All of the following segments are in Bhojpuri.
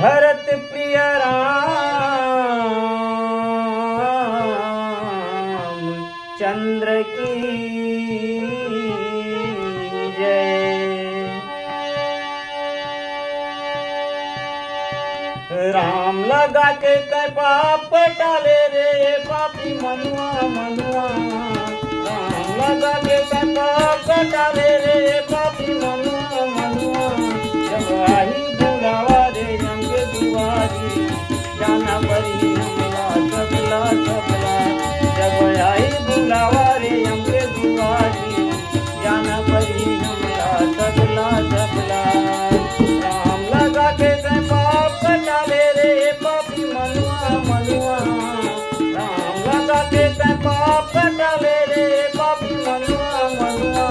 भरत प्रिय राम चंद्र की जय। राम लगा के पाप टाले रे पापी मनुआ मनुआ। राम लगा के पाप टाले रे पापी मनुआ मनुआ। जब आई बुलावा रे अंग दुआरी जाना परी हमला सबला सबला। जब आई बुलावा रे अंग दुआरी जाना परी हमला सबला सबला। राम लगा के पाप टाले रे पापी मनुआ मनुआ। राम लगा के पाप टाले रे पापी मनुआ मनुआ।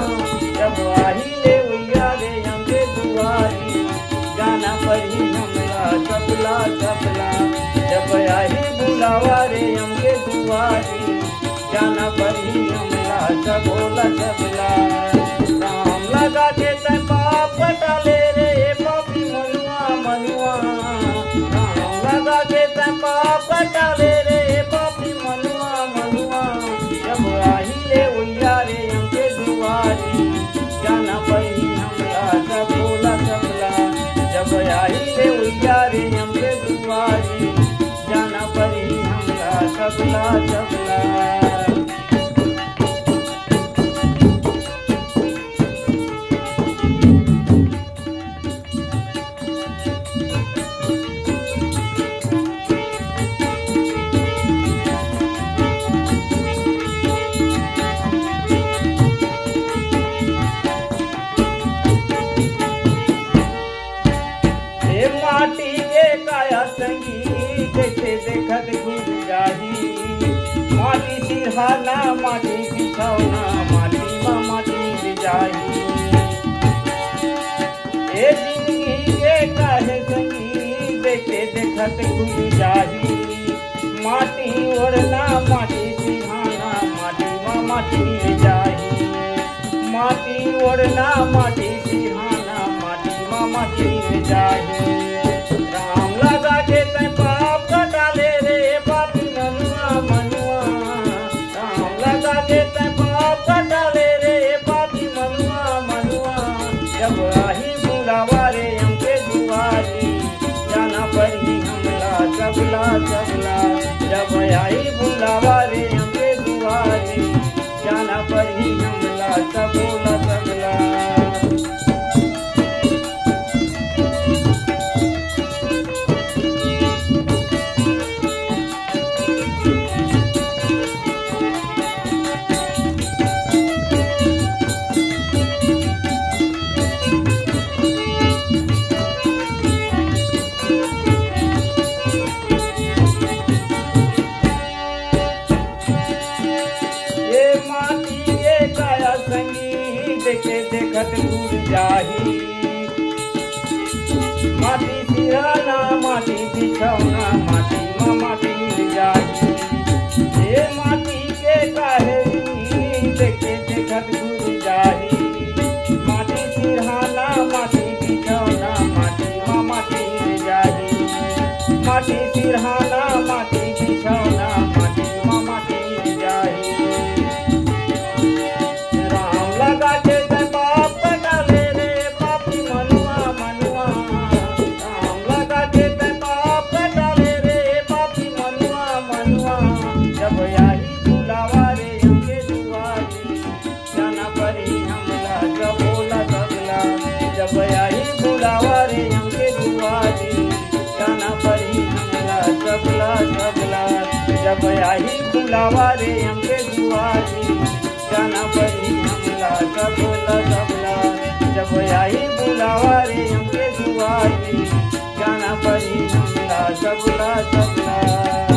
जब आई ले उइया रे अंग दुआरी जाना परी हमला सबला सबला। जब आई बुलावा रे अंग दुआरी जाना परी हमला सबला सबला। राम लगा के पाप टाले रे पापी मनुआ मनुआ। राम लगा के पाप टाले रे पापी मनुआ मनुआ। जब आई ले उइया रे अंग दुआरी जाना परी हमला सबला सबला। जब आई ले उइया रे अंग दुआरी जाना परी हमला सबला सबला। माटी के काया संगी देखे देखत घुस जाही। माटी सिरहाना माटी बिछौना माटी माँ माटी जाही। ए जिंदगी के काहे संगी देखे देखत घुस जाही। माटी ओढ़ना माटी सिरहाना माटी माँ माटी जाही। माटी ओढ़ना माटी सिरहाना माटी माँ माटी जाही। राम लगा के पाप टाले रे पापी मनुआ मनुआ। राम लगा के पाप टाले रे पापी मनुआ मनुआ। जब आई बुलावा रे हमके दुआरी जाना परी हमला सबला सबला। जब आई बुलावा रे हमके दुआरी जाना परी हमला सबला सबला। देखे देखत घुस जाही। माटी सिरहाना माटी बिछौना माटी माँ माटी जाही। ये माटी के काहे देखे देखत घुस जाही। माटी सिरहाना माटी बिछौना माटी माँ माटी जाही। माटी सिरहाना माटी बिछौना माटी माँ माटी जाही। राम लगा के पाप टाले रे पापी मनुआ मनुआ। राम लगा के पाप टाले रे पापी मनुआ मनुआ। जब आई बुलावा रे अंग दुआरी जाना परी हमला सबला सबला। जब आई बुलावा रे अंग दुआरी जाना परी हमला सबला सबला। जब आई बुलावा रे अंग दुआरी जाना परी हमला सबला सबला। जब आई बुलावा रे हमके दुआरी जाना परी हमला सबला सबला।